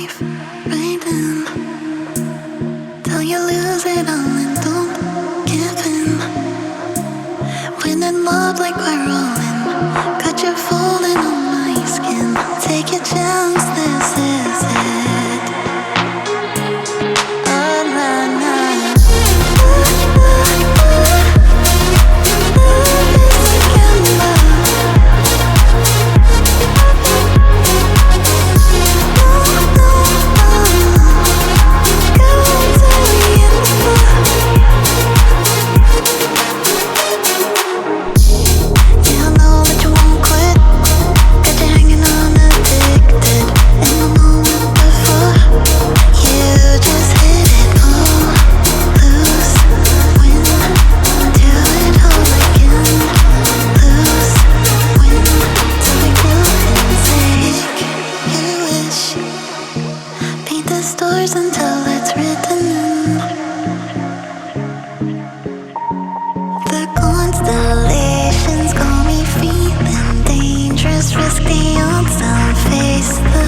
life right then. Till you lose it all and don't give in. When in love like we're rolling, got you falling on my skin. Take your chance, this is it. Oh, nah, nah. Until it's written in the constellations, got me feeling dangerous, risky on some face.